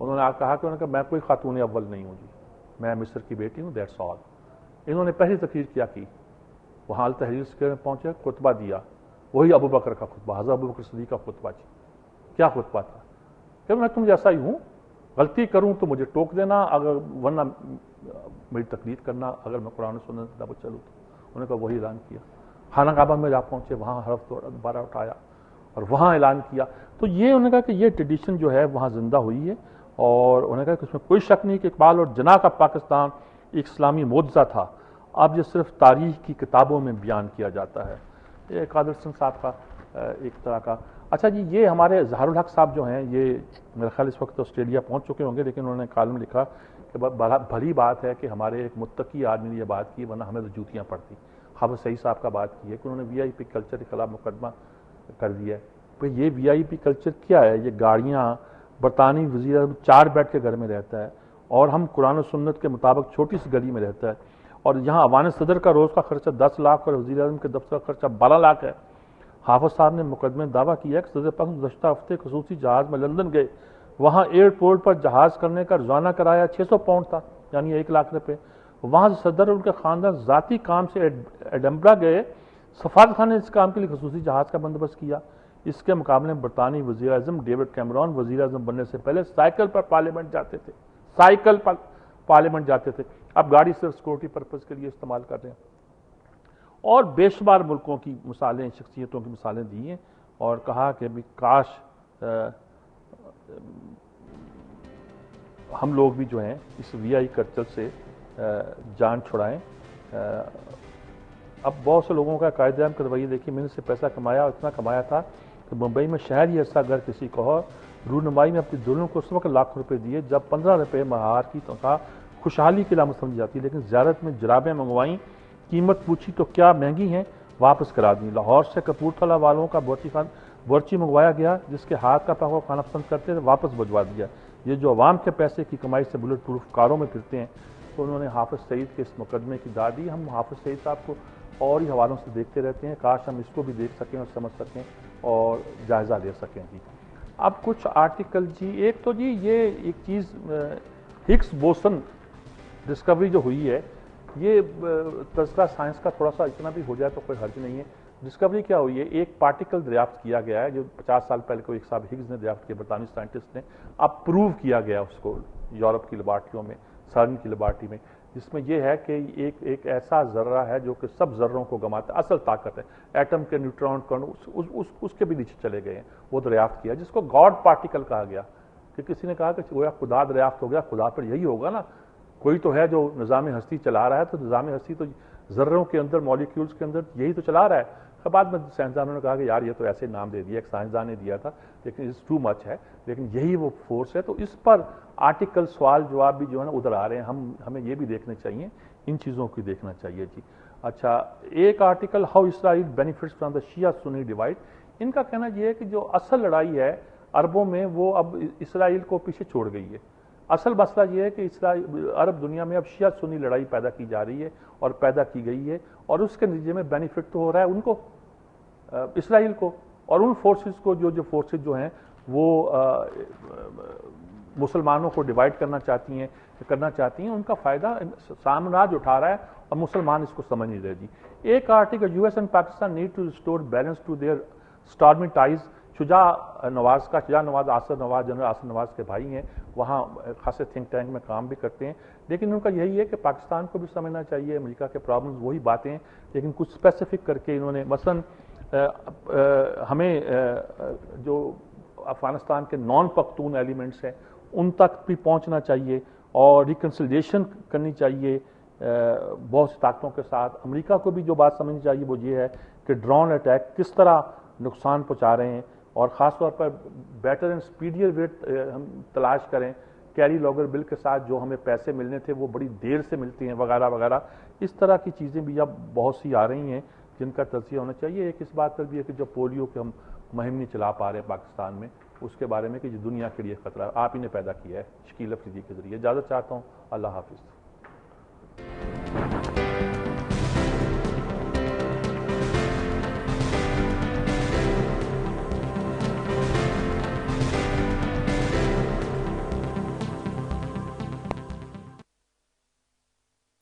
انہوں نے کہا کہ میں کوئی خاتون اول نہیں ہوں جی، میں مصر کی بیٹی ہوں، دیٹس آل۔ انہوں نے پہلی تقریر کیا کی، وہاں التحریر اسکوائر میں پہنچے، خطبہ دیا، وہی ابو بکر کا خطبہ، حضرت ابو بکر صدیق کا خطبہ جی۔ کیا خطبہ تھا کہ میں تم جیسا ہی ہوں، غلطی کروں تو مجھے ٹوک دینا، اگر ورنہ میری تقلید کرنا، اگر میں قرآن و سنت پر چلوں تو۔ انہوں نے کہا وہی اعلان کیا، خانہ کعبہ میں جا پہنچے، وہاں حرف دوبارہ اٹھایا اور وہاں اعلان کیا۔ تو یہ انہوں نے کہا کہ یہ ٹریڈیشن جو ہے وہاں زندہ ہوئی ہے، اور انہوں نے کہا کہ اس میں کوئی شک نہیں کہ اقبال اور جناح کا پاکستان ایک اسلامی معجزہ تھا، اب یہ صرف تاریخ کی کتابوں میں بیان کیا جاتا ہے۔ یہ قادر حسن صاحب کا ایک طرح کا۔ اچھا جی، یہ ہمارے ظاہر الحق صاحب جو ہیں، یہ میرا خیال اس وقت آسٹریلیا پہنچ چکے ہوں گے، لیکن انہوں نے کالم لکھا کہ بھلی بات ہے کہ ہمارے ایک متقی آدمی نے یہ بات کی، ورنہ ہمیں تو جوتیاں پڑتی۔ حافظ سعید صاحب کا بات کی ہے کہ انہوں نے وی آئی پی کلچر کے خلاف مقدمہ کر دیا ہے۔ بھئی یہ وی آئی پی کلچر کیا ہے؟ یہ گاڑیاں، برطانوی وزیر اعظم 4 بیڈ کے گھر میں رہتا ہے، اور ہم قرآن و سنت کے مطابق چھوٹی سی گلی میں رہتا ہے، اور یہاں ایوان صدر کا روز کا خرچہ 10 لاکھ اور وزیر اعظم کے دفتر کا خرچہ 12 لاکھ ہے۔ حافظ صاحب نے مقدمے میں دعویٰ کیا کہ صدر پاک گزشتہ ہفتے خصوصی جہاز میں لندن گئے، وہاں ایئرپورٹ پر جہاز کرنے کا روزانہ کرایہ 600 پاؤنڈ تھا، یعنی 1 لاکھ روپے۔ وہاں سے صدر اور ان کے خاندان ذاتی کام سے ایڈنبرا گئے، سفارت خانے نے اس کام کے لیے خصوصی جہاز کا بندوبست کیا۔ اس کے مقابلے میں برطانوی وزیر اعظم ڈیوڈ کیمرون وزیر اعظم بننے سے پہلے سائیکل پر پارلیمنٹ جاتے تھے، سائیکل پر پارلیمنٹ جاتے تھے، اب گاڑی صرف سیکورٹی پرپز کے لیے استعمال کر رہے ہیں۔ اور بے شمار ملکوں کی مثالیں، شخصیتوں کی مثالیں دی ہیں، اور کہا کہ کاش ہم لوگ بھی جو ہیں اس وی آئی کلچر سے جان چھڑائیں۔ اب بہت سے لوگوں کا قائد اعظم کا رویہ دیکھیے، میں نے سے پیسہ کمایا، اور اتنا کمایا تھا کہ ممبئی میں شہر ہی ایسا اگر کسی کو ہو، رونمائی میں اپنی دلہنوں کو اس وقت لاکھ روپے دیے جب 15 روپے ماہر کی تنخواہ خوشحالی کی علامت سمجھی جاتی، لیکن زیارت میں جرابیں منگوائیں، قیمت پوچھی تو کیا مہنگی ہیں، واپس کرا دیں۔ لاہور سے کپورتھلا والوں کا بورچی منگوایا گیا، جس کے ہاتھ کا پکا کھانا پسند کرتے تھے، واپس بھجوا دیا۔ یہ جو عوام کے پیسے کی کمائی سے بلٹ پروف کاروں میں پھرتے ہیں، تو انہوں نے حافظ سعید کے اس مقدمے کی داد دی۔ ہم حافظ سعید صاحب کو اور ہی حوالوں سے دیکھتے رہتے ہیں، کاش ہم اس کو بھی دیکھ سکیں اور سمجھ سکیں اور جائزہ لے سکیں جی۔ اب کچھ آرٹیکل جی، ایک تو جی یہ ایک چیز ہگس بوسن ڈسکوری جو ہوئی ہے، یہ تذکرہ سائنس کا تھوڑا سا اتنا بھی ہو جائے تو کوئی حرج نہیں ہے۔ ڈسکوری کیا ہوئی ہے؟ ایک پارٹیکل دریافت کیا گیا ہے جو 50 سال پہلے کوئی ایک صاحب ہگز نے دریافت کیا، برطانوی سائنٹسٹ نے، اب پروو کیا گیا اس کو یورپ کی لیبارٹریوں میں، سرن کی لیبارٹری میں، جس میں یہ ہے کہ ایک ایسا ذرہ ہے جو کہ سب ذروں کو گماتا ہے، اصل طاقت ہے، ایٹم کے نیوٹرون اس کے بھی نیچے چلے گئے ہیں، وہ دریافت کیا، جس کو گاڈ پارٹیکل کہا گیا، کہ کسی نے کہا کہ گویا خدا دریافت ہو گیا، خدا پر یہی ہوگا نا، کوئی تو ہے جو نظام ہستی چلا رہا ہے، تو نظام ہستی تو ذروں کے اندر، مالیکیولز کے اندر یہی تو چلا رہا ہے۔ بعد میں سائنسدانوں نے کہا کہ یار یہ تو ایسے نام دے دیا، ایک سائنسدان نے دیا تھا، لیکن اس ٹو مچ ہے، لیکن یہی وہ فورس ہے۔ تو اس پر آرٹیکل سوال جواب بھی جو ہے نا ادھر آ رہے ہیں، ہمیں یہ بھی دیکھنے چاہیے، ان چیزوں کو دیکھنا چاہیے جی۔ اچھا، ایک article how Israel benefits from the Shia Sunni divide, ان کا کہنا یہ ہے کہ جو اصل لڑائی ہے عربوں میں وہ اب اسرائیل کو پیچھے چھوڑ گئی ہے۔ اصل مسئلہ یہ ہے کہ عرب دنیا میں اب شیعہ سنی لڑائی پیدا کی جا رہی ہے اور پیدا کی گئی ہے، اور اس کے نتیجے میں بینیفٹ تو ہو رہا ہے ان کو، اسرائیل کو، اور ان فورسز کو جو فورسز جو ہیں وہ مسلمانوں کو ڈیوائڈ کرنا چاہتی ہیں، ان کا فائدہ سامراج اٹھا رہا ہے اور مسلمان اس کو سمجھ نہیں رہے جی۔ ایک article U S and Pakistan need to restore balance to their stormy ties, Shuja Nawaz, Asif Nawaz, general Asif Nawaz کے بھائی ہیں، وہاں خاصے تھنک ٹینک میں کام بھی کرتے ہیں، لیکن ان کا یہی ہے کہ پاکستان کو بھی سمجھنا چاہیے، امریکہ کے پرابلمز وہی باتیں ہیں، لیکن کچھ اسپیسیفک کر کے انہوں نے مثلاً ہمیں جو افغانستان کے نان پختون ایلیمنٹس ہیں ان تک بھی پہنچنا چاہیے، اور ریکنسیلیشن کرنی چاہیے بہت سی طاقتوں کے ساتھ۔ امریکہ کو بھی جو بات سمجھنی چاہیے وہ یہ ہے کہ ڈرون اٹیک کس طرح نقصان پہنچا رہے ہیں، اور خاص طور پر بیٹر اینڈ اسپیڈیئر ویٹ ہم تلاش کریں، کیری لاگر بل کے ساتھ جو ہمیں پیسے ملنے تھے وہ بڑی دیر سے ملتی ہیں، وغیرہ وغیرہ، اس طرح کی چیزیں بھی اب بہت سی آ رہی ہیں جن کا تجزیہ ہونا چاہیے۔ ایک اس بات پر بھی ہے کہ جو پولیو کے ہم مہم نہیں چلا پا رہے ہیں پاکستان میں، اس کے بارے میں کہ یہ دنیا کے لیے خطرہ ہے، آپ ہی نے پیدا کیا ہے شکیل افریدی کے ذریعے۔ اجازت چاہتا ہوں، اللہ حافظ۔